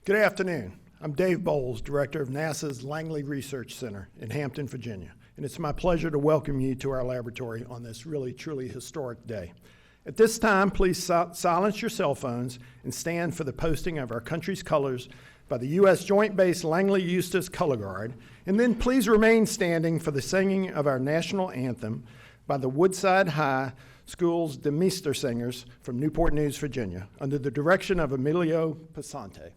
Good afternoon. I'm Dave Bowles, Director of NASA's Langley Research Center in Hampton, Virginia, and it's my pleasure to welcome you to our laboratory on this really, truly historic day. At this time, please silence your cell phones and stand for the posting of our country's colors by the U.S. Joint Base Langley Eustis Color Guard, and then please remain standing for the singing of our national anthem by the Woodside High School's Demister Singers from Newport News, Virginia, under the direction of Emilio Passante.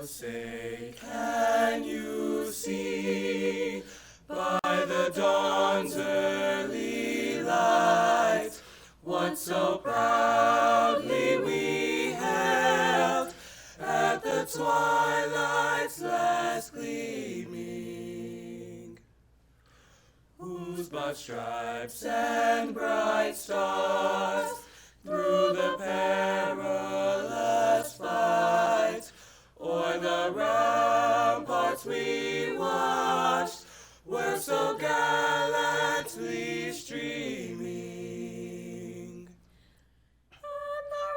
Say, can you see by the dawn's early light what so proudly we hailed at the twilight's last gleaming, whose broad stripes and bright stars through the perilous fight o'er the ramparts we watched were so gallantly streaming. And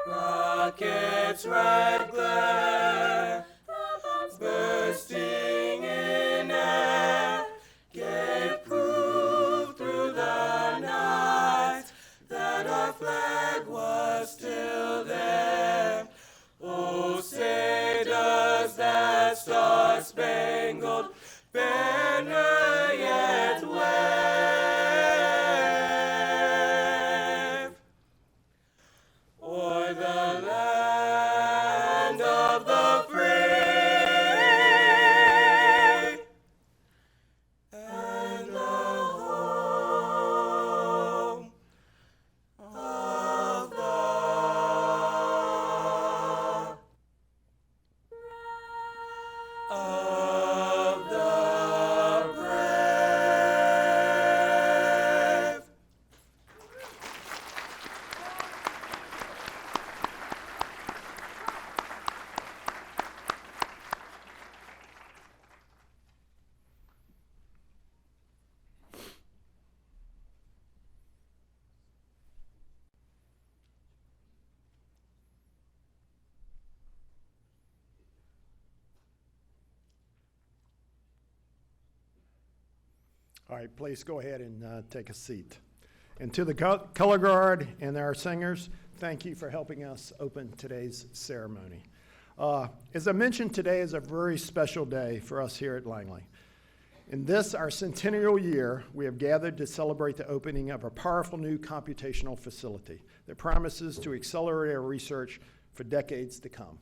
the rocket's red glare, the bombs bursting in air, gave proof through the night that our flag was still there. Oh, say does that star-spangled banner yet wave o'er the land of the free and the home of the brave. All right, please go ahead and take a seat. And to the color guard and our singers, thank you for helping us open today's ceremony. As I mentioned, today is a very special day for us here at Langley. In this, our centennial year, we have gathered to celebrate the opening of a powerful new computational facility that promises to accelerate our research for decades to come.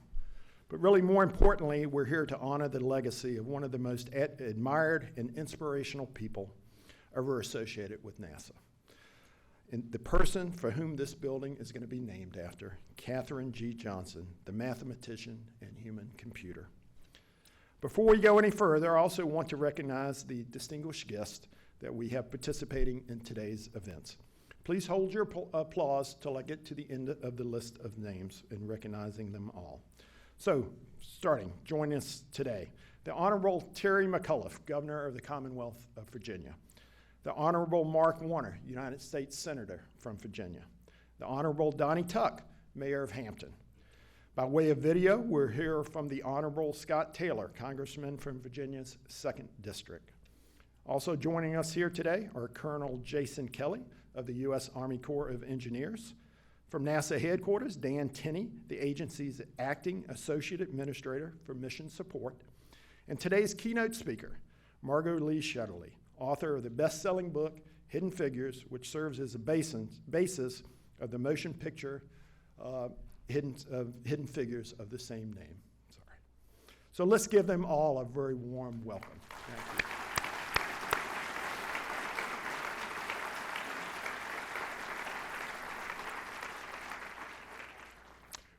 But really, more importantly, we're here to honor the legacy of one of the most admired and inspirational people ever associated with NASA. And the person for whom this building is going to be named after, Katherine G. Johnson, the mathematician and human computer. Before we go any further, I also want to recognize the distinguished guests that we have participating in today's events. Please hold your applause till I get to the end of the list of names and recognizing them all. So, joining us today, the Honorable Terry McAuliffe, Governor of the Commonwealth of Virginia. The Honorable Mark Warner, United States Senator from Virginia. The Honorable Donnie Tuck, Mayor of Hampton. By way of video, we're here from the Honorable Scott Taylor, Congressman from Virginia's 2nd District. Also joining us here today are Colonel Jason Kelly of the U.S. Army Corps of Engineers, From NASA headquarters, Dan Tenney, the agency's acting associate administrator for mission support. And today's keynote speaker, Margot Lee Shetterly, author of the best-selling book, Hidden Figures, which serves as a basis of the motion picture Hidden Figures of the same name. Sorry. So let's give them all a very warm welcome. Thank you.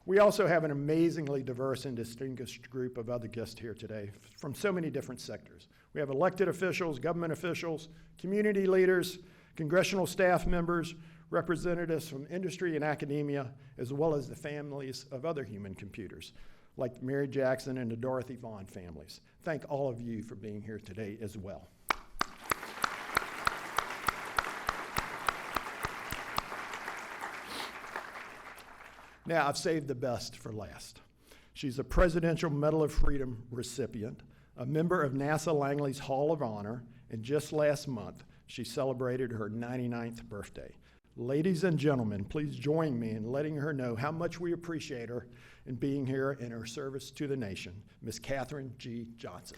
We also have an amazingly diverse and distinguished group of other guests here today from so many different sectors. We have elected officials, government officials, community leaders, congressional staff members, representatives from industry and academia, as well as the families of other human computers, like Mary Jackson and the Dorothy Vaughan families. Thank all of you for being here today as well. Now, I've saved the best for last. She's a Presidential Medal of Freedom recipient, a member of NASA Langley's Hall of Honor, and just last month, she celebrated her 99th birthday. Ladies and gentlemen, please join me in letting her know how much we appreciate her in being here in her service to the nation, Ms. Katherine G. Johnson.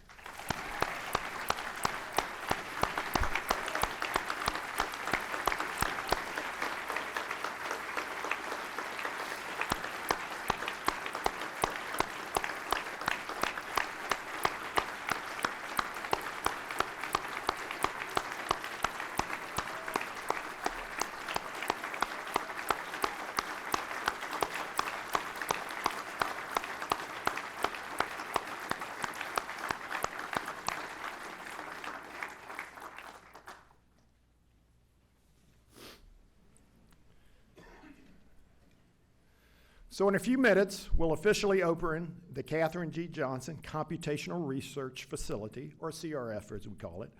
So in a few minutes, we'll officially open the Katherine G. Johnson Computational Research Facility, or CRF as we call it,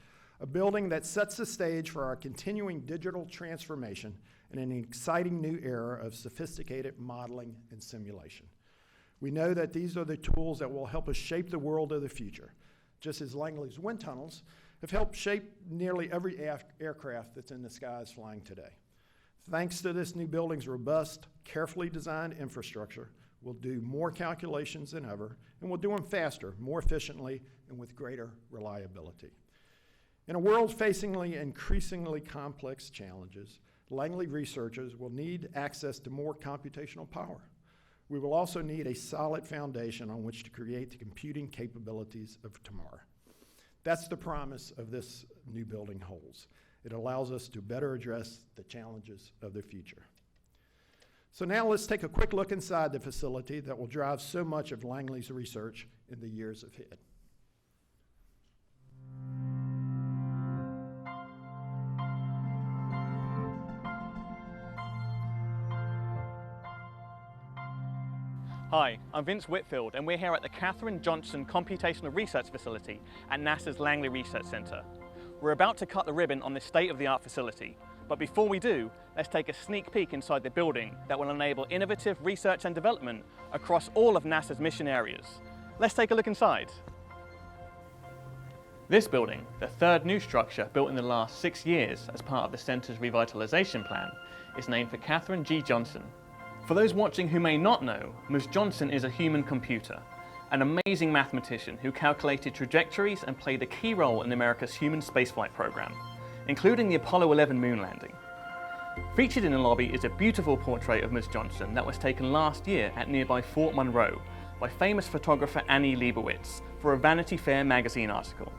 a building that sets the stage for our continuing digital transformation in an exciting new era of sophisticated modeling and simulation. We know that these are the tools that will help us shape the world of the future, just as Langley's wind tunnels have helped shape nearly every aircraft that's in the skies flying today. Thanks to this new building's robust, carefully designed infrastructure, we'll do more calculations than ever, and we'll do them faster, more efficiently, and with greater reliability. In a world facing increasingly complex challenges, Langley researchers will need access to more computational power. We will also need a solid foundation on which to create the computing capabilities of tomorrow. That's the promise of this new building holds. It allows us to better address the challenges of the future. So now let's take a quick look inside the facility that will drive so much of Langley's research in the years ahead. Hi, I'm Vince Whitfield, and we're here at the Katherine Johnson Computational Research Facility at NASA's Langley Research Center. We're about to cut the ribbon on this state-of-the-art facility, but before we do, let's take a sneak peek inside the building that will enable innovative research and development across all of NASA's mission areas. Let's take a look inside. This building, the third new structure built in the last 6 years as part of the center's revitalization plan, is named for Katherine G. Johnson. For those watching who may not know, Ms. Johnson is a human computer, an amazing mathematician who calculated trajectories and played a key role in America's human spaceflight program, including the Apollo 11 moon landing. Featured in the lobby is a beautiful portrait of Ms. Johnson that was taken last year at nearby Fort Monroe by famous photographer Annie Leibovitz for a Vanity Fair magazine article.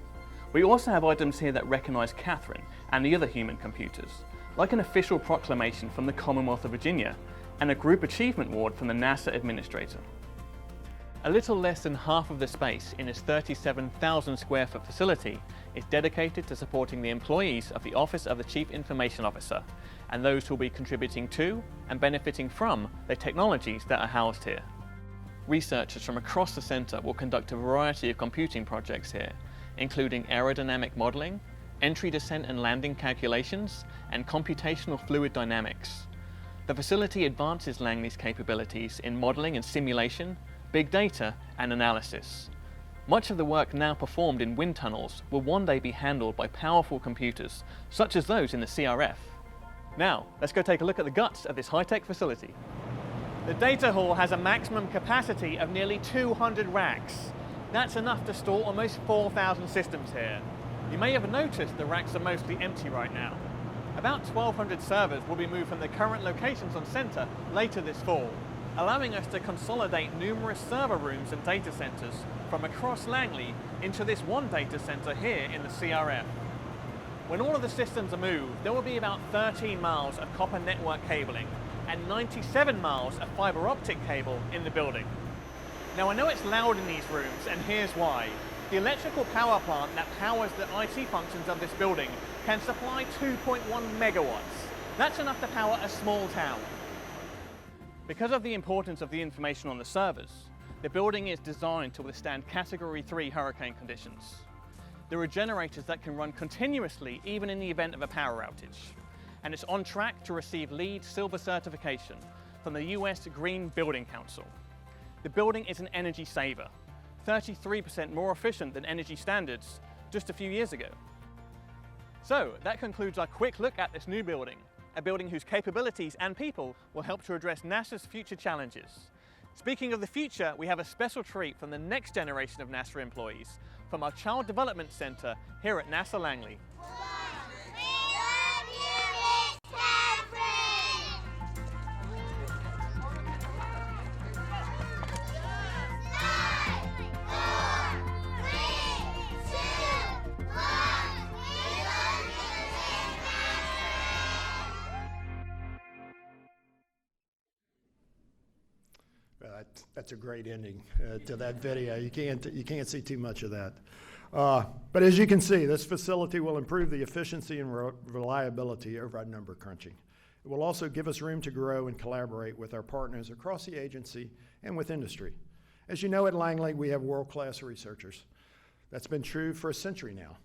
We also have items here that recognize Katherine and the other human computers, like an official proclamation from the Commonwealth of Virginia and a Group Achievement Award from the NASA Administrator. A little less than half of the space in this 37,000 square foot facility is dedicated to supporting the employees of the Office of the Chief Information Officer and those who will be contributing to and benefiting from the technologies that are housed here. Researchers from across the center will conduct a variety of computing projects here, including aerodynamic modeling, entry, descent and landing calculations, and computational fluid dynamics. The facility advances Langley's capabilities in modeling and simulation, big data, and analysis. Much of the work now performed in wind tunnels will one day be handled by powerful computers, such as those in the CRF. Now, let's go take a look at the guts of this high-tech facility. The data hall has a maximum capacity of nearly 200 racks. That's enough to store almost 4,000 systems here. You may have noticed the racks are mostly empty right now. About 1,200 servers will be moved from their current locations on Center later this fall, allowing us to consolidate numerous server rooms and data centers from across Langley into this one data center here in the CRF. When all of the systems are moved, there will be about 13 miles of copper network cabling and 97 miles of fiber optic cable in the building. Now I know it's loud in these rooms, and here's why. The electrical power plant that powers the IT functions of this building can supply 2.1 megawatts. That's enough to power a small town. Because of the importance of the information on the servers, the building is designed to withstand Category 3 hurricane conditions. There are generators that can run continuously even in the event of a power outage. And it's on track to receive LEED Silver certification from the US Green Building Council. The building is an energy saver, 33% more efficient than energy standards just a few years ago. So that concludes our quick look at this new building, a building whose capabilities and people will help to address NASA's future challenges. Speaking of the future, we have a special treat from the next generation of NASA employees from our Child Development Center here at NASA Langley. That's a great ending to that video. You can't see too much of that. But as you can see, this facility will improve the efficiency and reliability of our number crunching. It will also give us room to grow and collaborate with our partners across the agency and with industry. As you know, at Langley, we have world-class researchers. That's been true for a century now.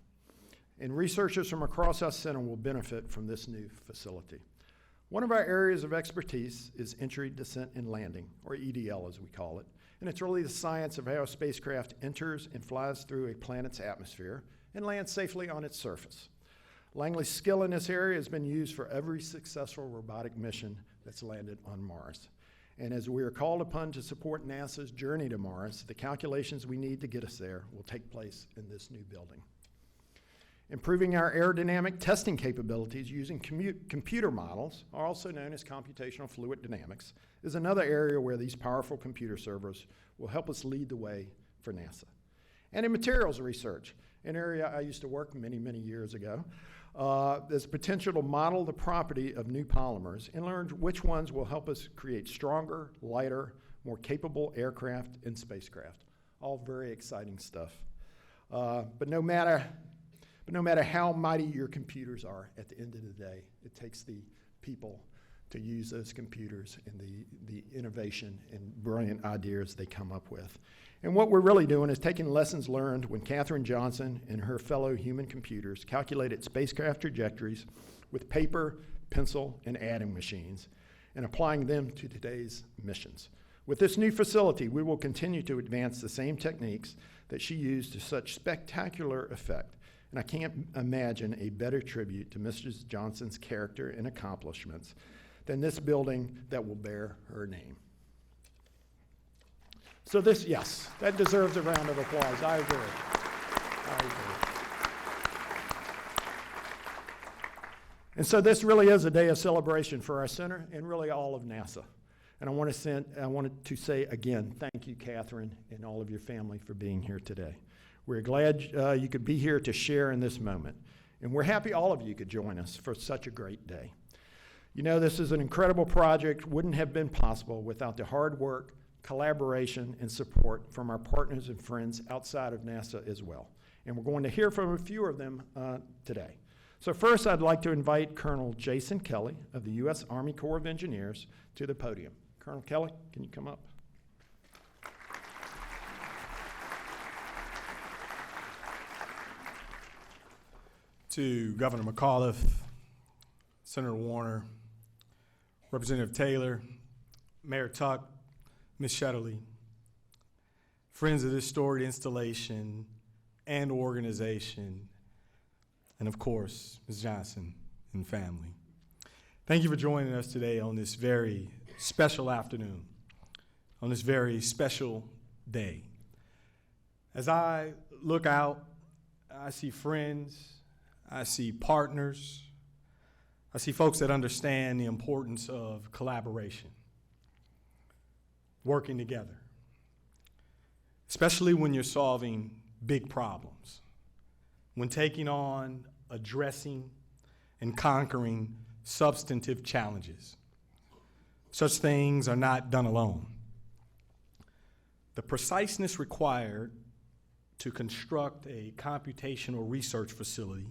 And researchers from across our center will benefit from this new facility. One of our areas of expertise is entry, descent, and landing, or EDL as we call it. And it's really the science of how a spacecraft enters and flies through a planet's atmosphere and lands safely on its surface. Langley's skill in this area has been used for every successful robotic mission that's landed on Mars. And as we are called upon to support NASA's journey to Mars, the calculations we need to get us there will take place in this new building. Improving our aerodynamic testing capabilities using computer models, also known as computational fluid dynamics, is another area where these powerful computer servers will help us lead the way for NASA. And in materials research, an area I used to work many, many years ago, there's potential to model the property of new polymers and learn which ones will help us create stronger, lighter, more capable aircraft and spacecraft. All very exciting stuff. But no matter how mighty your computers are, at the end of the day, it takes the people to use those computers and the innovation and brilliant ideas they come up with. And what we're really doing is taking lessons learned when Katherine Johnson and her fellow human computers calculated spacecraft trajectories with paper, pencil, and adding machines, and applying them to today's missions. With this new facility, we will continue to advance the same techniques that she used to such spectacular effect. And I can't imagine a better tribute to Mrs. Johnson's character and accomplishments than this building that will bear her name. So this, yes, that deserves a round of applause. I agree. And so this really is a day of celebration for our center and really all of NASA. And I wanted to say again, thank you, Katherine, and all of your family for being here today. We're glad you could be here to share in this moment. And we're happy all of you could join us for such a great day. You know, this is an incredible project, wouldn't have been possible without the hard work, collaboration, and support from our partners and friends outside of NASA as well. And we're going to hear from a few of them today. So first, I'd like to invite Colonel Jason Kelly of the U.S. Army Corps of Engineers to the podium. Colonel Kelly, can you come up? To Governor McAuliffe, Senator Warner, Representative Taylor, Mayor Tuck, Ms. Shetterly, friends of this storied installation and organization, and of course, Ms. Johnson and family. Thank you for joining us today on this very special afternoon, on this very special day. As I look out, I see friends, I see partners, I see folks that understand the importance of collaboration, working together, especially when you're solving big problems, when taking on, addressing, and conquering substantive challenges. Such things are not done alone. The preciseness required to construct a computational research facility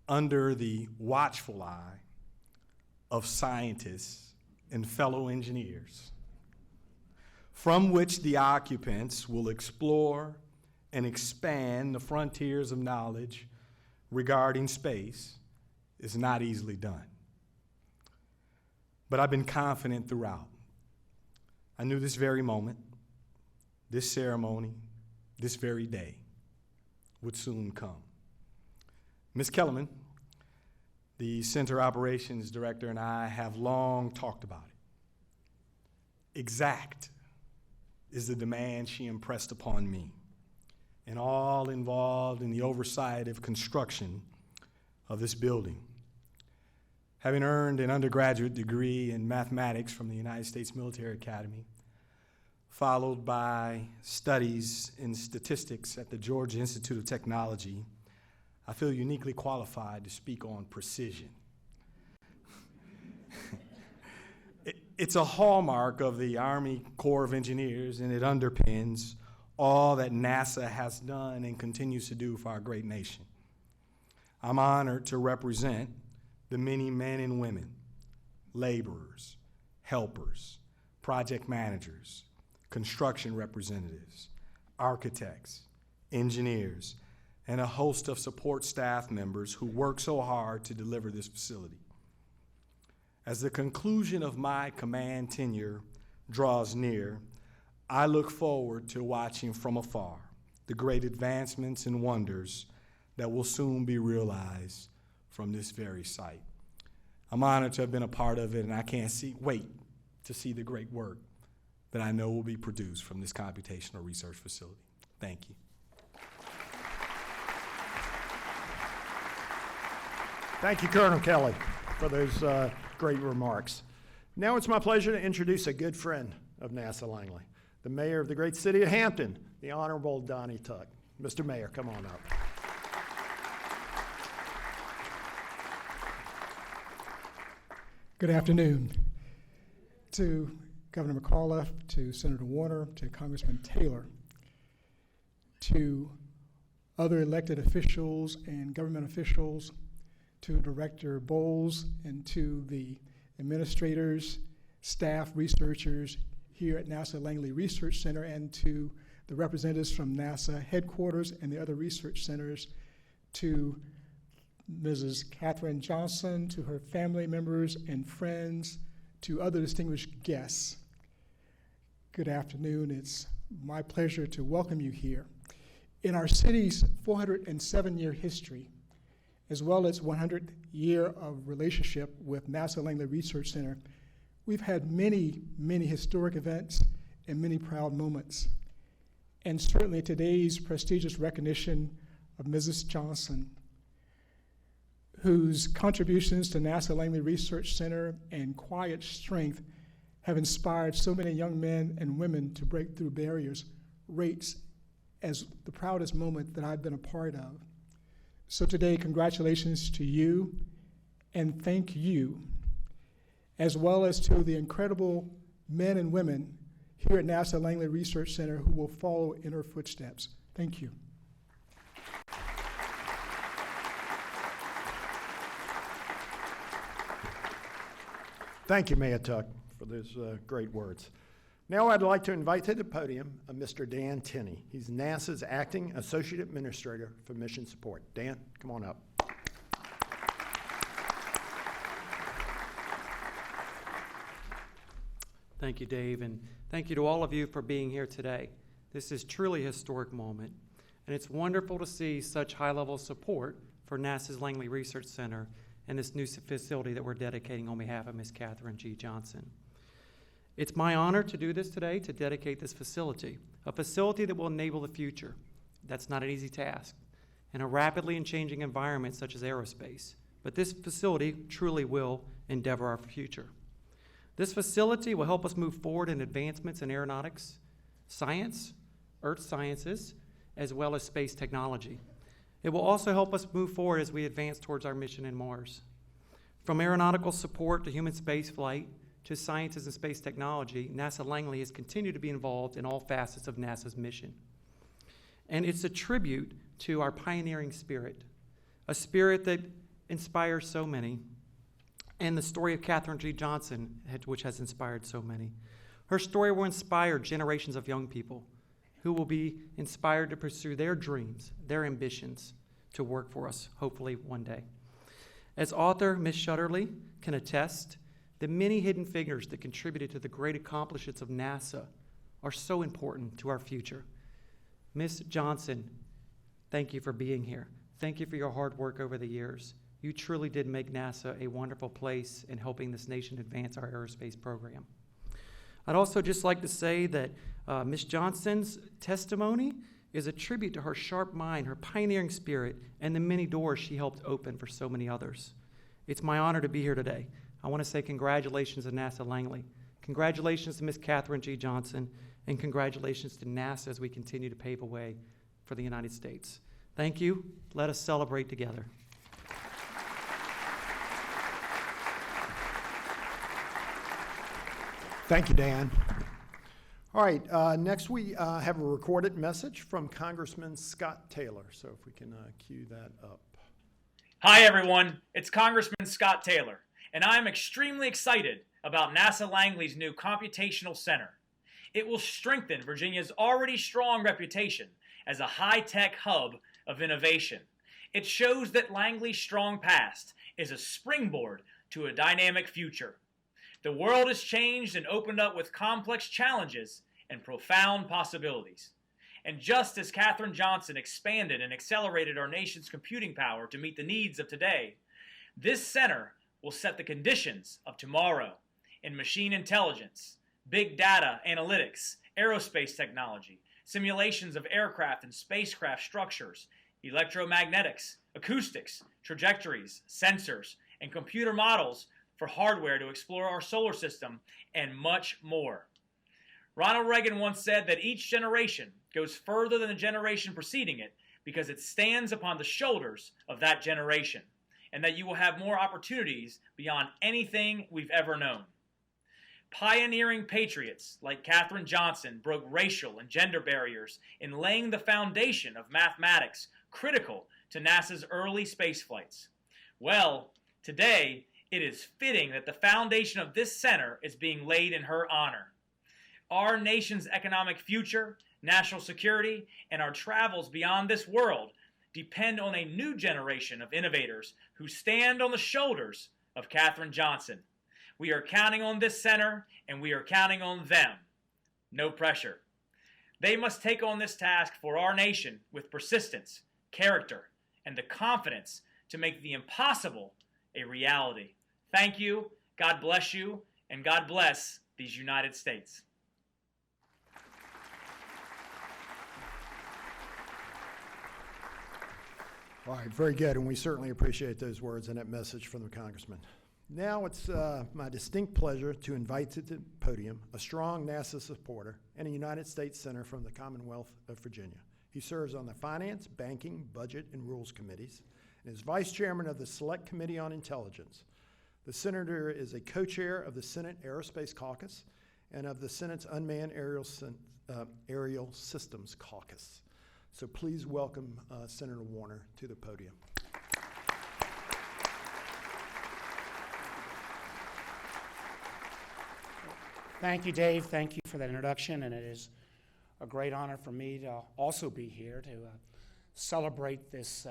under the watchful eye of scientists and fellow engineers, from which the occupants will explore and expand the frontiers of knowledge regarding space, is not easily done. But I've been confident throughout. I knew this very moment, this ceremony, this very day would soon come. Ms. Kellerman, the Center Operations Director, and I have long talked about it. Exact is the demand she impressed upon me and all involved in the oversight of construction of this building. Having earned an undergraduate degree in mathematics from the United States Military Academy, followed by studies in statistics at the Georgia Institute of Technology, I feel uniquely qualified to speak on precision. It's a hallmark of the Army Corps of Engineers, and it underpins all that NASA has done and continues to do for our great nation. I'm honored to represent the many men and women, laborers, helpers, project managers, construction representatives, architects, engineers, and a host of support staff members who work so hard to deliver this facility. As the conclusion of my command tenure draws near, I look forward to watching from afar the great advancements and wonders that will soon be realized from this very site. I'm honored to have been a part of it, and I can't wait to see the great work that I know will be produced from this computational research facility. Thank you. Thank you, Colonel Kelly, for those great remarks. Now it's my pleasure to introduce a good friend of NASA Langley, the mayor of the great city of Hampton, the Honorable Donnie Tuck. Mr. Mayor, come on up. Good afternoon to Governor McAuliffe, to Senator Warner, to Congressman Taylor, to other elected officials and government officials, to Director Bowles, and to the administrators, staff, researchers here at NASA Langley Research Center, and to the representatives from NASA headquarters and the other research centers, to Mrs. Katherine Johnson, to her family members and friends, to other distinguished guests. Good afternoon. It's my pleasure to welcome you here. In our city's 407-year history, as well as 100-year of relationship with NASA Langley Research Center, we've had many, many historic events and many proud moments. And certainly today's prestigious recognition of Mrs. Johnson, whose contributions to NASA Langley Research Center and quiet strength have inspired so many young men and women to break through barriers, rates as the proudest moment that I've been a part of. So today, congratulations to you and thank you, as well as to the incredible men and women here at NASA Langley Research Center who will follow in her footsteps. Thank you. Thank you, Mayor Tuck, for those great words. Now I'd like to invite to the podium Mr. Dan Tenney. He's NASA's Acting Associate Administrator for Mission Support. Dan, come on up. Thank you, Dave, and thank you to all of you for being here today. This is truly a historic moment, and it's wonderful to see such high-level support for NASA's Langley Research Center and this new facility that we're dedicating on behalf of Ms. Katherine G. Johnson. It's my honor to do this today, to dedicate this facility, a facility that will enable the future. That's not an easy task in a rapidly changing environment such as aerospace, but this facility truly will endeavor our future. This facility will help us move forward in advancements in aeronautics, science, earth sciences, as well as space technology. It will also help us move forward as we advance towards our mission in Mars. From aeronautical support to human spaceflight to sciences and space technology, NASA Langley has continued to be involved in all facets of NASA's mission. And it's a tribute to our pioneering spirit, a spirit that inspires so many, and the story of Katherine G. Johnson, which has inspired so many. Her story will inspire generations of young people who will be inspired to pursue their dreams, their ambitions, to work for us, hopefully one day. As author Ms. Shutterly can attest, the many hidden figures that contributed to the great accomplishments of NASA are so important to our future. Ms. Johnson, thank you for being here. Thank you for your hard work over the years. You truly did make NASA a wonderful place in helping this nation advance our aerospace program. I'd also just like to say that Ms. Johnson's testimony is a tribute to her sharp mind, her pioneering spirit, and the many doors she helped open for so many others. It's my honor to be here today. I want to say congratulations to NASA Langley. Congratulations to Ms. Katherine G. Johnson, and congratulations to NASA as we continue to pave a way for the United States. Thank you. Let us celebrate together. Thank you, Dan. All right, next we have a recorded message from Congressman Scott Taylor. So if we can cue that up. Hi, everyone. It's Congressman Scott Taylor, and I'm extremely excited about NASA Langley's new Computational Center. It will strengthen Virginia's already strong reputation as a high-tech hub of innovation. It shows that Langley's strong past is a springboard to a dynamic future. The world has changed and opened up with complex challenges and profound possibilities. And just as Katherine Johnson expanded and accelerated our nation's computing power to meet the needs of today, this center will set the conditions of tomorrow in machine intelligence, big data analytics, aerospace technology, simulations of aircraft and spacecraft structures, electromagnetics, acoustics, trajectories, sensors, and computer models for hardware to explore our solar system, and much more. Ronald Reagan once said that each generation goes further than the generation preceding it because it stands upon the shoulders of that generation, and that you will have more opportunities beyond anything we've ever known. Pioneering patriots like Katherine Johnson broke racial and gender barriers in laying the foundation of mathematics critical to NASA's early space flights. Well, today, it is fitting that the foundation of this center is being laid in her honor. Our nation's economic future, national security, and our travels beyond this world depend on a new generation of innovators who stand on the shoulders of Katherine Johnson. We are counting on this center, and we are counting on them. No pressure. They must take on this task for our nation with persistence, character, and the confidence to make the impossible a reality. Thank you, God bless you, and God bless these United States. All right, very good, and we certainly appreciate those words and that message from the Congressman. Now it's my distinct pleasure to invite to the podium a strong NASA supporter and a United States Senator from the Commonwealth of Virginia. He serves on the Finance, Banking, Budget, and Rules Committees, and is Vice Chairman of the Select Committee on Intelligence. The Senator is a co-chair of the Senate Aerospace Caucus and of the Senate's Unmanned Aerial Systems Caucus. So please welcome Senator Warner to the podium. Thank you, Dave. Thank you for that introduction, and it is a great honor for me to also be here to celebrate this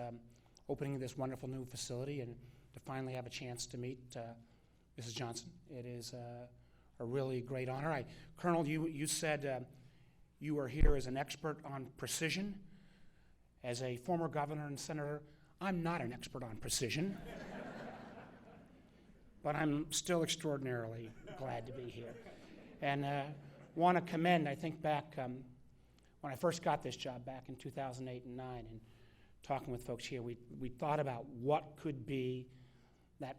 opening of this wonderful new facility and to finally have a chance to meet Mrs. Johnson. It is a really great honor. Colonel, you said you are here as an expert on precision. As a former governor and senator, I'm not an expert on precision. but I'm still extraordinarily glad to be here. And want to commend, I think back when I first got this job back in 2008 and 9, and talking with folks here, we thought about what could be that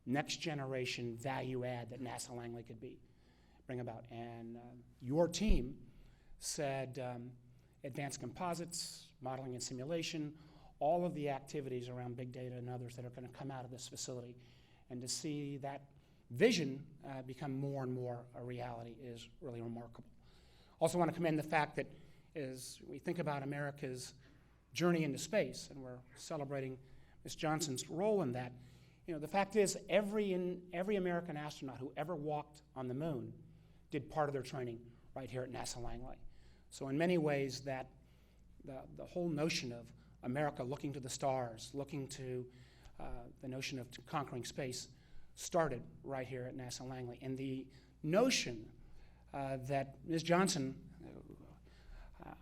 next generation value add that NASA Langley could bring about. And your team said advanced composites, modeling and simulation, all of the activities around big data and others that are going to come out of this facility. And to see that vision become more and more a reality is really remarkable. Also want to commend the fact that as we think about America's journey into space, and we're celebrating Ms. Johnson's role in that, you know, the fact is every American astronaut who ever walked on the moon did part of their training right here at NASA Langley. So in many ways, that the whole notion of America looking to the stars, looking to the notion of conquering space started right here at NASA Langley. And the notion that Ms. Johnson,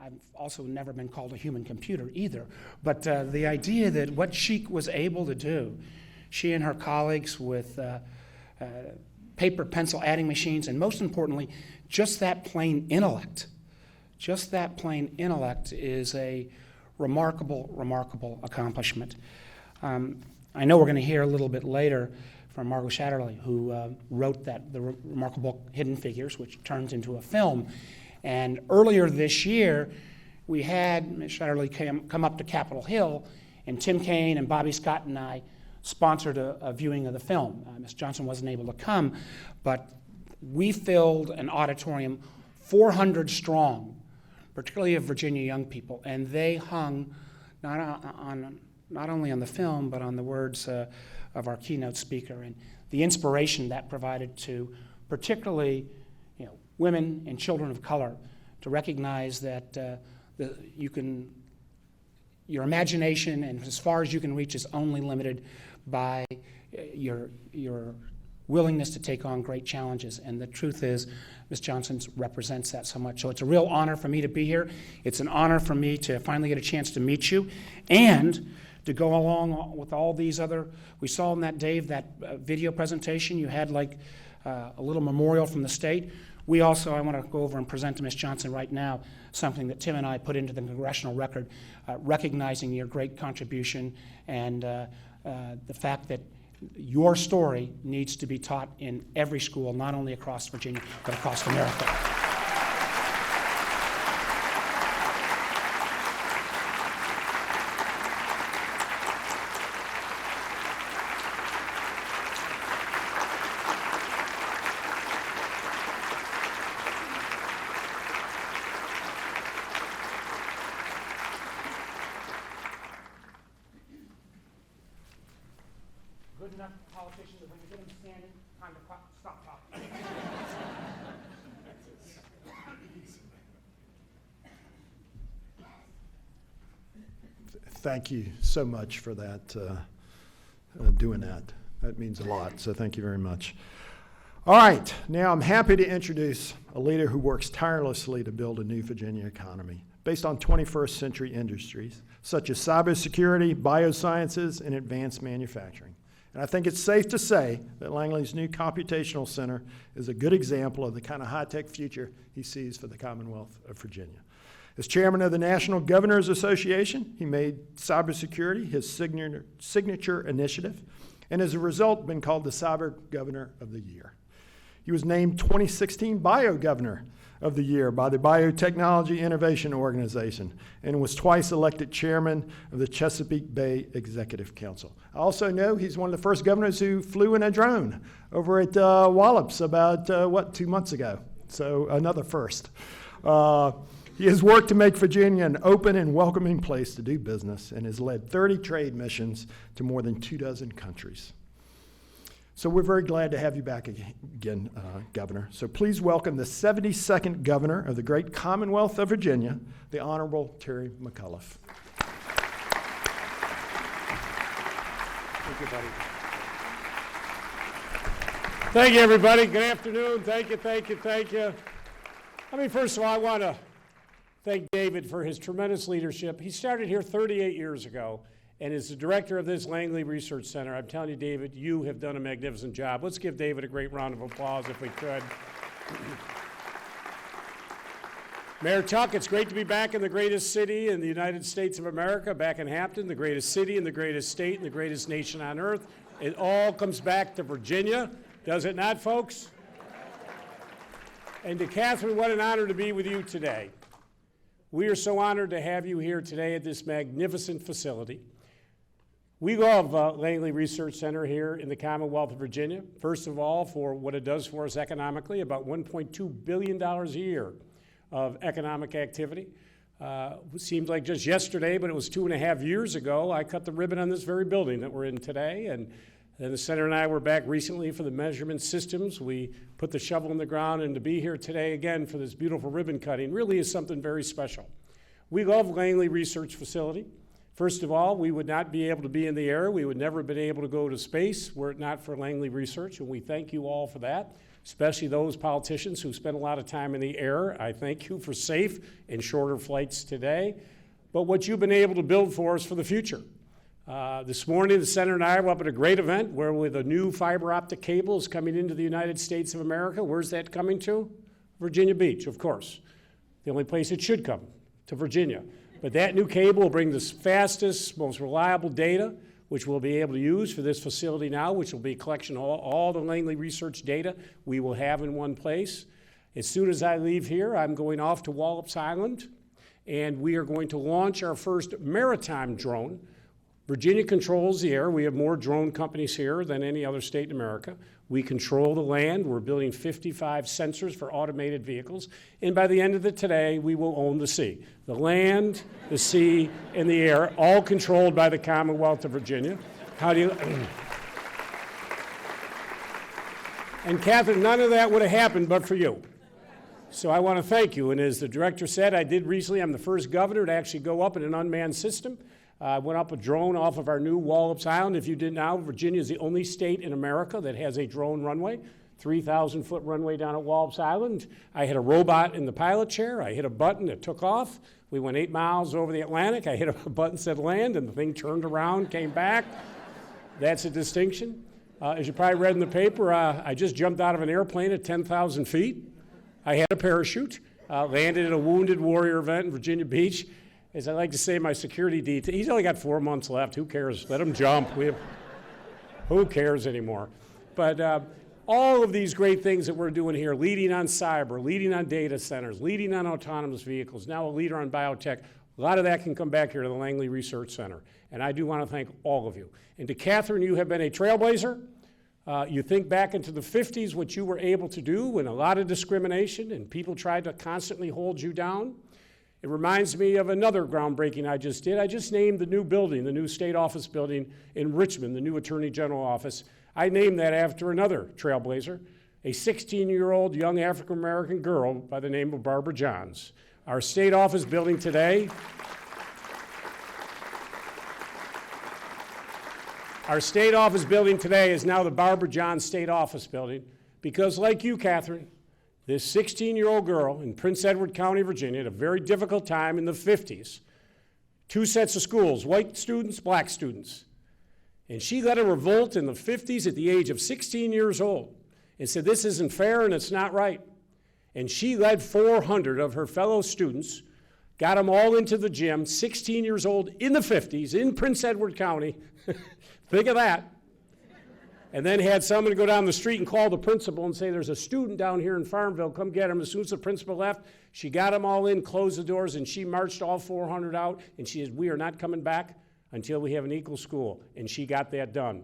I've also never been called a human computer either, but the idea that what she was able to do, she and her colleagues with paper, pencil, adding machines, and most importantly, just that plain intellect. Just that plain intellect is a remarkable, remarkable accomplishment. I know we're going to hear a little bit later from Margot Shatterly, who wrote the remarkable Hidden Figures, which turns into a film. And earlier this year, we had Ms. Shatterly come up to Capitol Hill, and Tim Kaine and Bobby Scott and I sponsored a viewing of the film. Ms. Johnson wasn't able to come, but we filled an auditorium 400 strong, particularly of Virginia young people, and they hung not only on the film, but on the words of our keynote speaker, and the inspiration that provided to particularly women and children of color to recognize that your imagination and as far as you can reach is only limited by your willingness to take on great challenges. And the truth is, Ms. Johnson represents that so much. So it's a real honor for me to be here. It's an honor for me to finally get a chance to meet you and to go along with all these other, we saw in that, Dave, that video presentation, you had like a little memorial from the state. We also, I want to go over and present to Ms. Johnson right now something that Tim and I put into the Congressional record, recognizing your great contribution and the fact that your story needs to be taught in every school, not only across Virginia, but across America. Good enough politicians that when you get them standing, time to stop talking. Thank you so much for that, doing that. That means a lot, so thank you very much. All right, now I'm happy to introduce a leader who works tirelessly to build a new Virginia economy based on 21st century industries, such as cybersecurity, biosciences, and advanced manufacturing. And I think it's safe to say that Langley's new Computational Center is a good example of the kind of high-tech future he sees for the Commonwealth of Virginia. As chairman of the National Governors Association, he made cybersecurity his signature initiative, and as a result, been called the Cyber Governor of the Year. He was named 2016 Bio Governor of the Year by the Biotechnology Innovation Organization and was twice elected chairman of the Chesapeake Bay Executive Council. I also know he's one of the first governors who flew in a drone over at Wallops about, 2 months ago. So another first. He has worked to make Virginia an open and welcoming place to do business and has led 30 trade missions to more than 24 countries. So we're very glad to have you back again, Governor. So please welcome the 72nd Governor of the great Commonwealth of Virginia, the Honorable Terry McAuliffe. Thank you, buddy. Thank you, everybody. Good afternoon. Thank you, thank you, thank you. First of all, I want to thank David for his tremendous leadership. He started here 38 years ago, And as the director of this Langley Research Center, I'm telling you, David, you have done a magnificent job. Let's give David a great round of applause if we could. Mayor Tuck, it's great to be back in the greatest city in the United States of America, back in Hampton, the greatest city and the greatest state and the greatest nation on earth. It all comes back to Virginia, does it not, folks? And to Katherine, what an honor to be with you today. We are so honored to have you here today at this magnificent facility. We love Langley Research Center here in the Commonwealth of Virginia, first of all, for what it does for us economically, about $1.2 billion a year of economic activity. It seems like just yesterday, but it was 2.5 years ago, I cut the ribbon on this very building that we're in today, and then the center and I were back recently for the measurement systems. We put the shovel in the ground, and to be here today again for this beautiful ribbon cutting really is something very special. We love Langley Research Facility. First of all, we would not be able to be in the air. We would never have been able to go to space were it not for Langley Research, and we thank you all for that, especially those politicians who spend a lot of time in the air. I thank you for safe and shorter flights today, but what you've been able to build for us for the future. This morning, the Senator and I were up at a great event where with a new fiber optic cable is coming into the United States of America. Where's that coming to? Virginia Beach, of course. The only place it should come, to Virginia. But that new cable will bring the fastest, most reliable data, which we'll be able to use for this facility now, which will be a collection of all the Langley research data we will have in one place. As soon as I leave here, I'm going off to Wallops Island, and we are going to launch our first maritime drone. Virginia controls the air. We have more drone companies here than any other state in America. We control the land. We're building 55 sensors for automated vehicles. And by the end of today, we will own the sea. The land, the sea, and the air, all controlled by the Commonwealth of Virginia. How do you... And Katherine, none of that would have happened but for you. So I want to thank you. And as the director said, I did recently, I'm the first governor to actually go up in an unmanned system. I went up a drone off of our new Wallops Island. If you didn't know, Virginia is the only state in America that has a drone runway, 3,000-foot runway down at Wallops Island. I had a robot in the pilot chair. I hit a button, it took off. We went 8 miles over the Atlantic. I hit a button, said land, and the thing turned around, came back. That's a distinction. As you probably read in the paper, I just jumped out of an airplane at 10,000 feet. I had a parachute, landed at a Wounded Warrior event in Virginia Beach. As I like to say, my security detail, he's only got 4 months left. Who cares? Let him jump. Who cares anymore? But all of these great things that we're doing here, leading on cyber, leading on data centers, leading on autonomous vehicles, now a leader on biotech, a lot of that can come back here to the Langley Research Center. And I do want to thank all of you. And to Katherine, you have been a trailblazer. You think back into the 50s, what you were able to do when a lot of discrimination and people tried to constantly hold you down. It reminds me of another groundbreaking I just did. I just named the new building, the new state office building in Richmond, the new Attorney General office. I named that after another trailblazer, a 16-year-old young African-American girl by the name of Barbara Johns. Our state office building today, is now the Barbara Johns State Office Building because, like you, Katherine, this 16-year-old girl in Prince Edward County, Virginia, at a very difficult time in the 50s, 2 sets of schools, white students, black students. And she led a revolt in the 50s at the age of 16 years old and said, this isn't fair and it's not right. And she led 400 of her fellow students, got them all into the gym, 16 years old in the 50s in Prince Edward County. Think of that. And then had someone go down the street and call the principal and say, there's a student down here in Farmville, come get him. As soon as the principal left, she got them all in, closed the doors, and she marched all 400 out, and she said, we are not coming back until we have an equal school. And she got that done.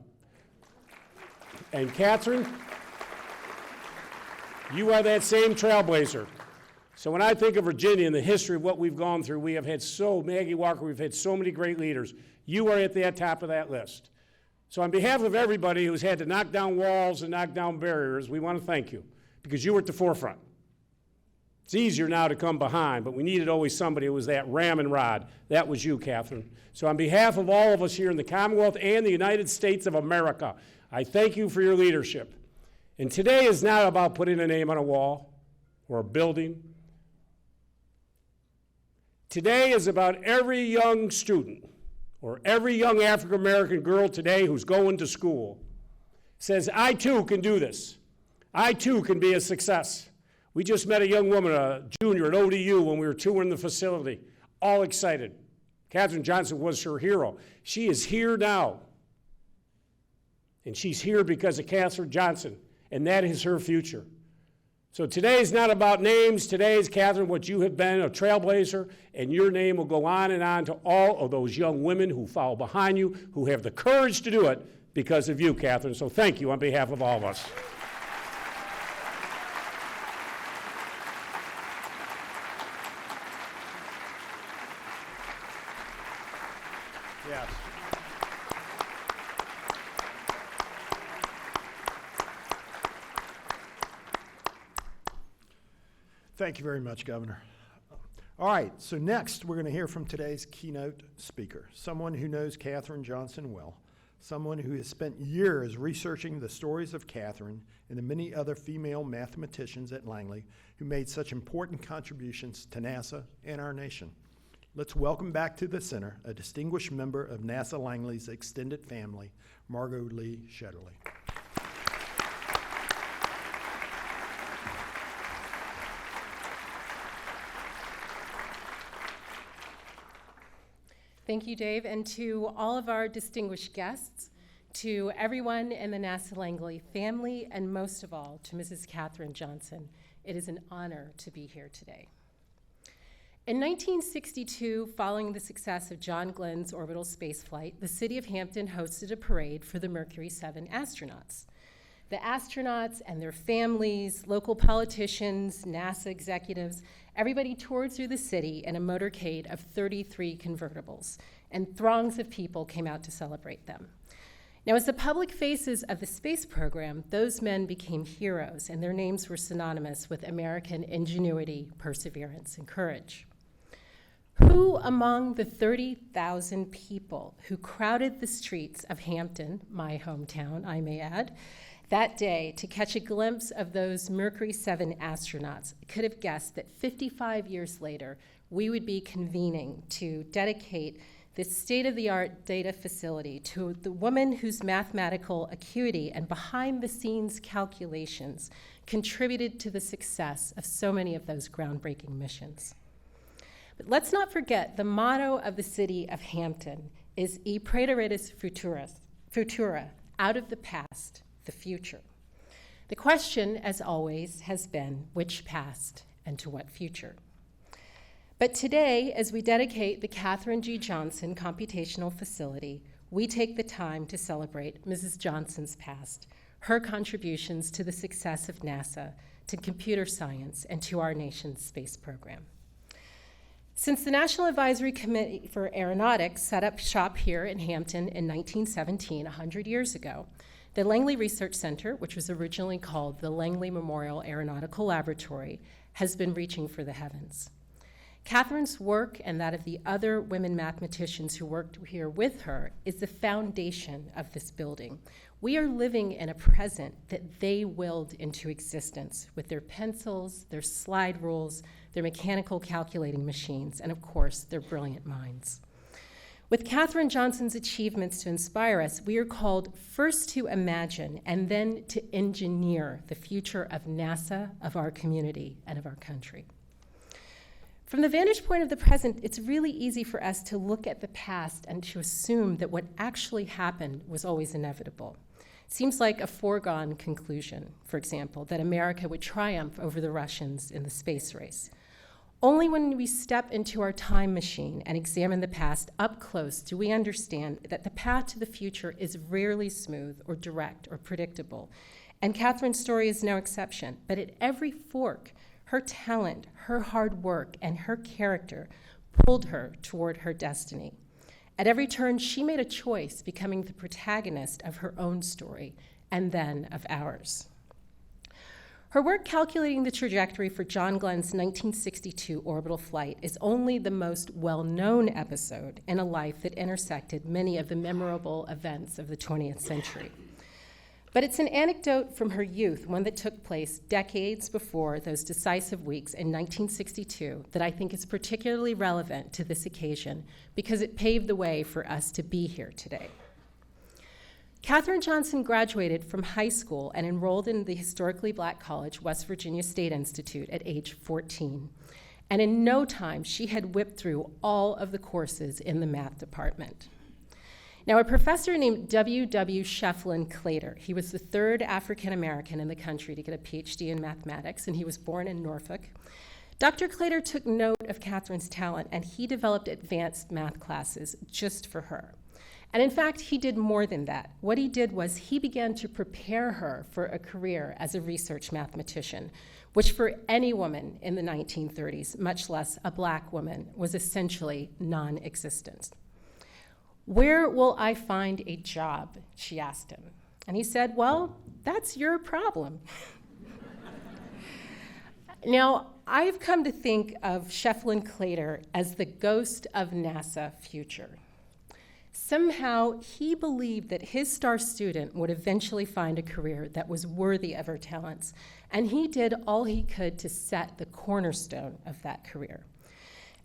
And Katherine, you are that same trailblazer. So when I think of Virginia and the history of what we've gone through, we have had Maggie Walker, we've had so many great leaders. You are at the top of that list. So on behalf of everybody who's had to knock down walls and knock down barriers, we want to thank you because you were at the forefront. It's easier now to come behind, but we needed always somebody who was that ram and rod. That was you, Katherine. So on behalf of all of us here in the Commonwealth and the United States of America, I thank you for your leadership. And today is not about putting a name on a wall or a building. Today is about every young student or every young African American girl today who's going to school says, I too can do this. I too can be a success. We just met a young woman, a junior at ODU, when we were touring the facility, all excited. Katherine Johnson was her hero. She is here now. And she's here because of Katherine Johnson, and that is her future. So today is not about names. Today is, Katherine, what you have been, a trailblazer, and your name will go on and on to all of those young women who follow behind you, who have the courage to do it because of you, Katherine. So thank you on behalf of all of us. Yes. Thank you very much, Governor. All right, so next we're going to hear from today's keynote speaker, someone who knows Katherine Johnson well, someone who has spent years researching the stories of Katherine and the many other female mathematicians at Langley who made such important contributions to NASA and our nation. Let's welcome back to the center a distinguished member of NASA Langley's extended family, Margot Lee Shetterly. Thank you, Dave, and to all of our distinguished guests, to everyone in the NASA Langley family, and most of all, to Mrs. Katherine Johnson. It is an honor to be here today. In 1962, following the success of John Glenn's orbital spaceflight, the city of Hampton hosted a parade for the Mercury 7 astronauts. The astronauts and their families, local politicians, NASA executives, everybody toured through the city in a motorcade of 33 convertibles, and throngs of people came out to celebrate them. Now, as the public faces of the space program, those men became heroes, and their names were synonymous with American ingenuity, perseverance, and courage. Who among the 30,000 people who crowded the streets of Hampton, my hometown, I may add, that day to catch a glimpse of those Mercury 7 astronauts could have guessed that 55 years later, we would be convening to dedicate this state-of-the-art data facility to the woman whose mathematical acuity and behind-the-scenes calculations contributed to the success of so many of those groundbreaking missions. But let's not forget the motto of the city of Hampton is E Praeteris Futura, out of the past, the future. The question, as always, has been which past and to what future? But today, as we dedicate the Katherine G. Johnson Computational Facility, we take the time to celebrate Mrs. Johnson's past, her contributions to the success of NASA, to computer science, and to our nation's space program. Since the National Advisory Committee for Aeronautics set up shop here in Hampton in 1917, 100 years ago, the Langley Research Center, which was originally called the Langley Memorial Aeronautical Laboratory, has been reaching for the heavens. Katherine's work and that of the other women mathematicians who worked here with her is the foundation of this building. We are living in a present that they willed into existence with their pencils, their slide rules, their mechanical calculating machines, and of course, their brilliant minds. With Katherine Johnson's achievements to inspire us, we are called first to imagine and then to engineer the future of NASA, of our community, and of our country. From the vantage point of the present, it's really easy for us to look at the past and to assume that what actually happened was always inevitable. It seems like a foregone conclusion, for example, that America would triumph over the Russians in the space race. Only when we step into our time machine and examine the past up close do we understand that the path to the future is rarely smooth or direct or predictable. And Katherine's story is no exception. But at every fork, her talent, her hard work, and her character pulled her toward her destiny. At every turn, she made a choice, becoming the protagonist of her own story and then of ours. Her work calculating the trajectory for John Glenn's 1962 orbital flight is only the most well-known episode in a life that intersected many of the memorable events of the 20th century. But it's an anecdote from her youth, one that took place decades before those decisive weeks in 1962, that I think is particularly relevant to this occasion because it paved the way for us to be here today. Katherine Johnson graduated from high school and enrolled in the historically black college, West Virginia State Institute, at age 14. And in no time, she had whipped through all of the courses in the math department. Now, a professor named W.W. Shefflin Claytor, he was the third African American in the country to get a PhD in mathematics, and he was born in Norfolk. Dr. Claytor took note of Katherine's talent, and he developed advanced math classes just for her. And in fact, he did more than that. What he did was he began to prepare her for a career as a research mathematician, which for any woman in the 1930s, much less a black woman, was essentially non-existent. "Where will I find a job?" she asked him. And he said, "Well, that's your problem." Now, I've come to think of Shefflin Claytor as the ghost of NASA future. Somehow, he believed that his star student would eventually find a career that was worthy of her talents, and he did all he could to set the cornerstone of that career.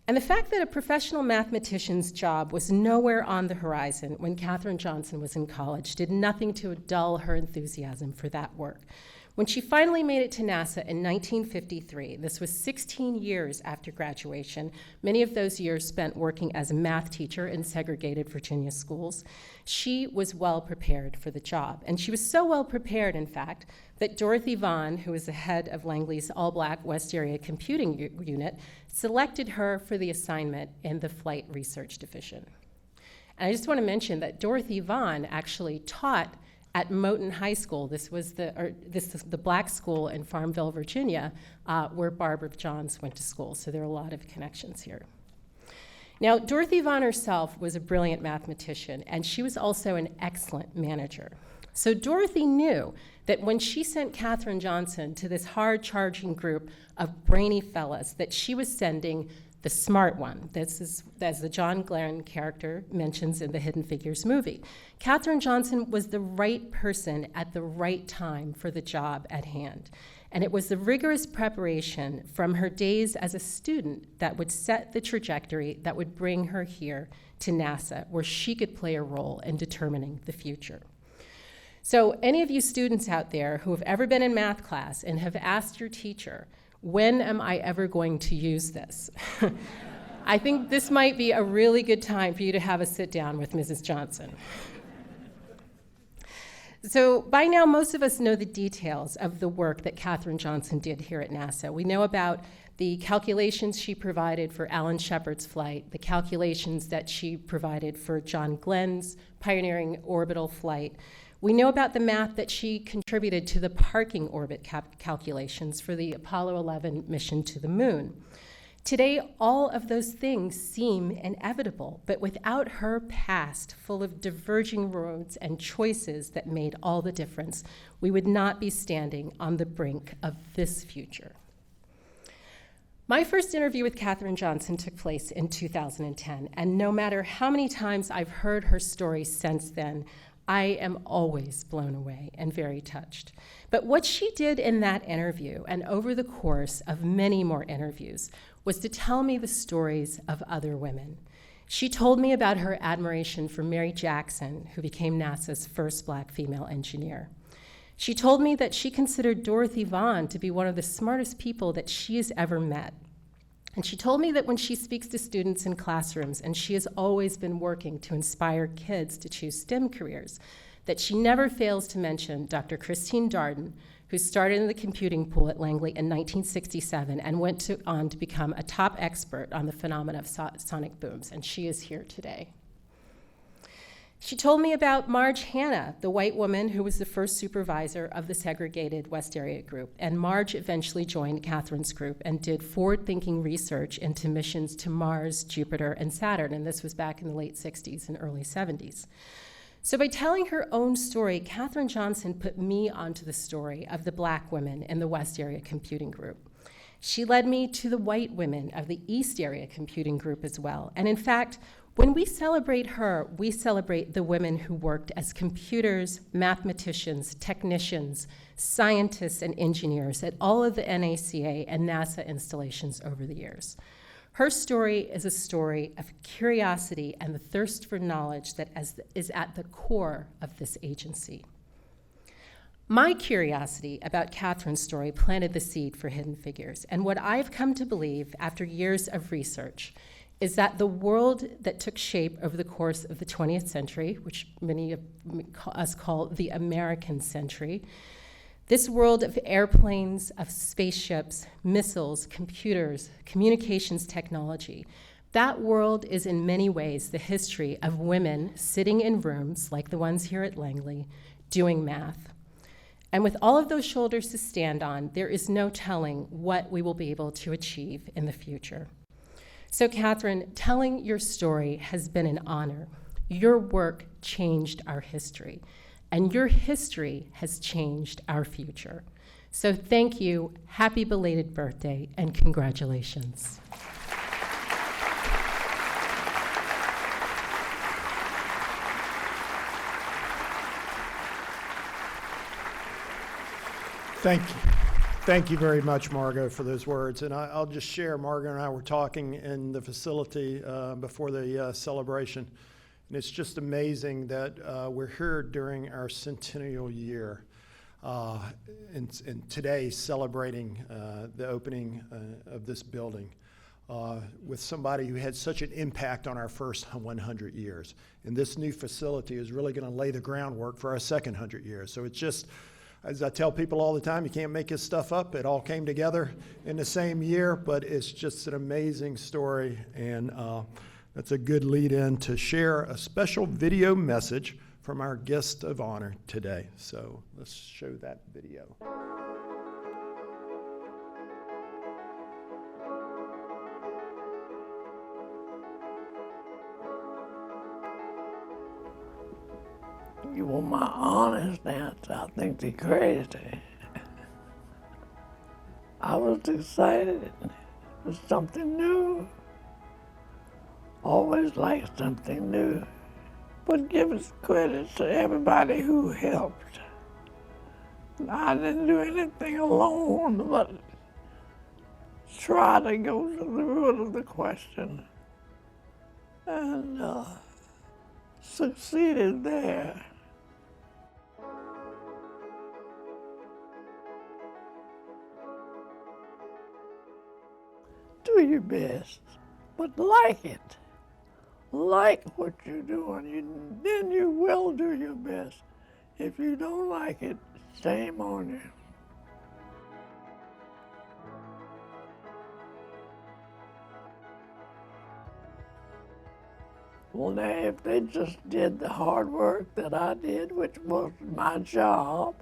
And the fact that a professional mathematician's job was nowhere on the horizon when Katherine Johnson was in college did nothing to dull her enthusiasm for that work. When she finally made it to NASA in 1953, this was 16 years after graduation, many of those years spent working as a math teacher in segregated Virginia schools, she was well prepared for the job. And she was so well prepared, in fact, that Dorothy Vaughan, who was the head of Langley's all-black West Area Computing Unit, selected her for the assignment in the Flight Research Division. And I just want to mention that Dorothy Vaughan actually taught at Moton High School. This is the black school in Farmville, Virginia, where Barbara Johns went to school. So there are a lot of connections here. Now, Dorothy Vaughan herself was a brilliant mathematician, and she was also an excellent manager. So Dorothy knew that when she sent Katherine Johnson to this hard-charging group of brainy fellas, that she was sending the smart one. This is, as the John Glenn character mentions in the Hidden Figures movie. Katherine Johnson was the right person at the right time for the job at hand. And it was the rigorous preparation from her days as a student that would set the trajectory that would bring her here to NASA, where she could play a role in determining the future. So any of you students out there who have ever been in math class and have asked your teacher, "When am I ever going to use this?" I think this might be a really good time for you to have a sit down with Mrs. Johnson. So by now, most of us know the details of the work that Katherine Johnson did here at NASA. We know about the calculations she provided for Alan Shepard's flight, the calculations that she provided for John Glenn's pioneering orbital flight. We know about the math that she contributed to the parking orbit calculations for the Apollo 11 mission to the moon. Today, all of those things seem inevitable, but without her past full of diverging roads and choices that made all the difference, we would not be standing on the brink of this future. My first interview with Katherine Johnson took place in 2010, and no matter how many times I've heard her story since then, I am always blown away and very touched. But what she did in that interview, and over the course of many more interviews, was to tell me the stories of other women. She told me about her admiration for Mary Jackson, who became NASA's first black female engineer. She told me that she considered Dorothy Vaughan to be one of the smartest people that she has ever met. And she told me that when she speaks to students in classrooms, and she has always been working to inspire kids to choose STEM careers, that she never fails to mention Dr. Christine Darden, who started in the computing pool at Langley in 1967 and went on to become a top expert on the phenomena of sonic booms, and she is here today. She told me about Marge Hanna, the white woman who was the first supervisor of the segregated West Area group. And Marge eventually joined Katherine's group and did forward-thinking research into missions to Mars, Jupiter, and Saturn. And this was back in the late 60s and early 70s. So by telling her own story, Katherine Johnson put me onto the story of the black women in the West Area Computing Group. She led me to the white women of the East Area Computing Group as well. And in fact, When we celebrate her, we celebrate the women who worked as computers, mathematicians, technicians, scientists, and engineers at all of the NACA and NASA installations over the years. Her story is a story of curiosity and the thirst for knowledge that is at the core of this agency. My curiosity about Katherine's story planted the seed for Hidden Figures, and what I've come to believe after years of research is that the world that took shape over the course of the 20th century, which many of us call the American century, this world of airplanes, of spaceships, missiles, computers, communications technology, that world is in many ways the history of women sitting in rooms like the ones here at Langley, doing math. And with all of those shoulders to stand on, there is no telling what we will be able to achieve in the future. So Katherine, telling your story has been an honor. Your work changed our history, and your history has changed our future. So thank you, happy belated birthday, and congratulations. Thank you. Thank you very much, Margot, for those words. And I'll just share, Margot and I were talking in the facility before the celebration. And it's just amazing that we're here during our centennial year and today celebrating the opening of this building with somebody who had such an impact on our first 100 years. And this new facility is really going to lay the groundwork for our second 100 years. So it's just, as I tell people all the time, you can't make this stuff up. It all came together in the same year, but it's just an amazing story, and that's a good lead-in to share a special video message from our guest of honor today. So let's show that video. You want my honest answer? I think they're crazy. I was excited. It was something new. Always like something new. But give us credit to everybody who helped. I didn't do anything alone but try to go to the root of the question and succeeded there. Do your best, but like it. Like what you're doing, then you will do your best. If you don't like it, shame on you. Well, now, if they just did the hard work that I did, which was my job,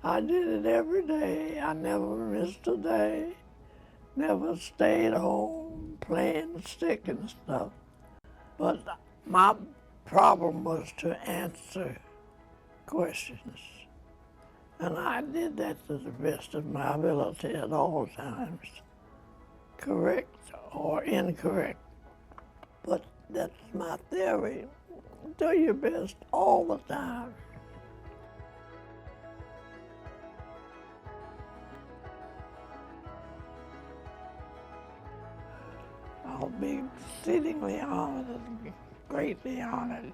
I did it every day. I never missed a day. Never stayed home playing stick and stuff. But my problem was to answer questions. And I did that to the best of my ability at all times. Correct or incorrect. But that's my theory. Do your best all the time. I'll be exceedingly honored and greatly honored.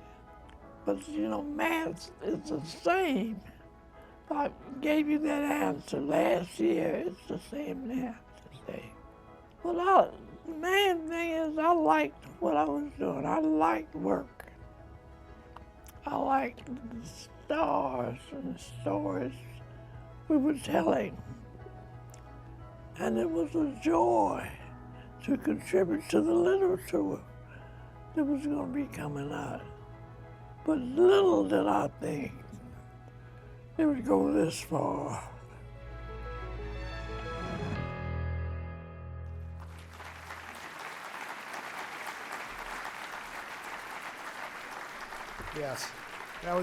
But you know, math is the same. I gave you that answer last year. It's the same now today. Well, the main thing is I liked what I was doing. I liked work. I liked the stars and the stories we were telling. And it was a joy to contribute to the literature that was going to be coming out. But little did I think it would go this far. Yes, that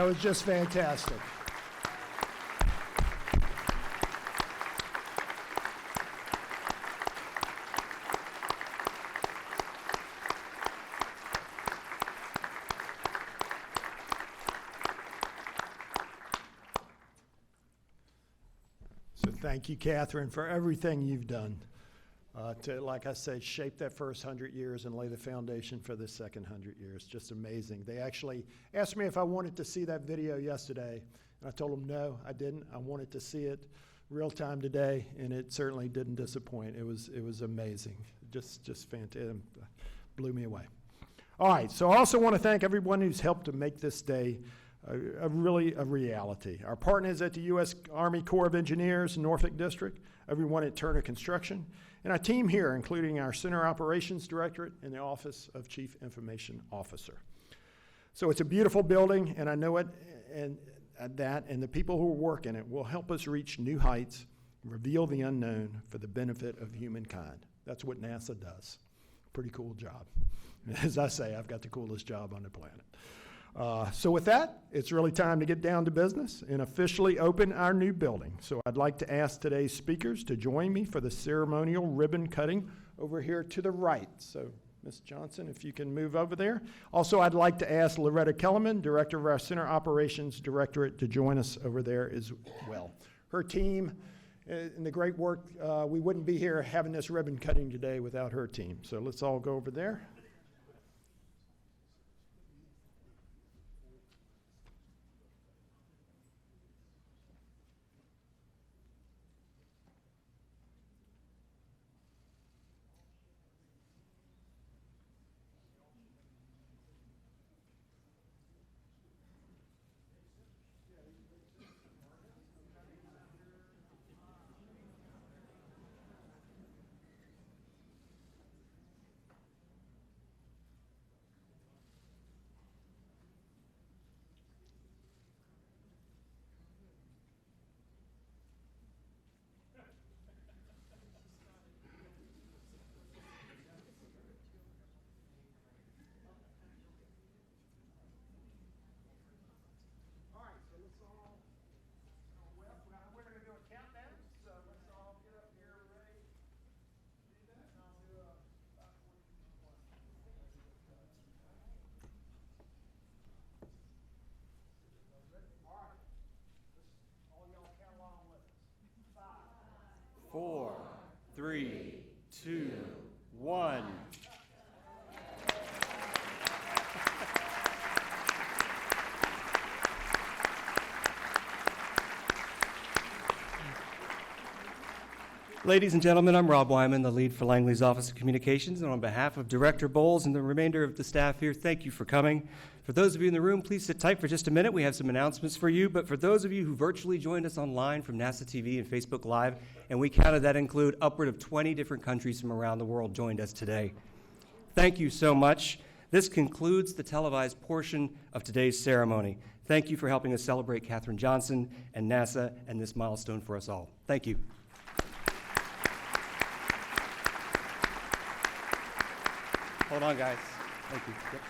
was just fantastic. So thank you, Katherine, for everything you've done to, like I said, shape that first 100 years and lay the foundation for the second 100 years. Just amazing. They actually asked me if I wanted to see that video yesterday, and I told them no, I didn't. I wanted to see it real time today, and it certainly didn't disappoint. It was amazing. Just fantastic. Blew me away. All right, so I also want to thank everyone who's helped to make this day really a reality. Our partners at the U.S. Army Corps of Engineers, Norfolk District, everyone at Turner Construction, and our team here, including our Center Operations Directorate and the Office of Chief Information Officer. So it's a beautiful building, and I know it, and the people who work in it will help us reach new heights, reveal the unknown for the benefit of humankind. That's what NASA does. Pretty cool job. As I say, I've got the coolest job on the planet. So with that, it's really time to get down to business and officially open our new building. So I'd like to ask today's speakers to join me for the ceremonial ribbon cutting over here to the right. So Ms. Johnson, if you can move over there. Also, I'd like to ask Loretta Kellerman, Director of our Center Operations Directorate, to join us over there as well. Her team and the great work, we wouldn't be here having this ribbon cutting today without her team. So let's all go over there. Four, three, two, one. Ladies and gentlemen, I'm Rob Wyman, the lead for Langley's Office of Communications, and on behalf of Director Bowles and the remainder of the staff here, thank you for coming. For those of you in the room, please sit tight for just a minute. We have some announcements for you, but for those of you who virtually joined us online from NASA TV and Facebook Live, and we counted that include upward of 20 different countries from around the world joined us today. Thank you so much. This concludes the televised portion of today's ceremony. Thank you for helping us celebrate Katherine Johnson and NASA and this milestone for us all. Thank you. Hold on, guys. Thank you. Yep.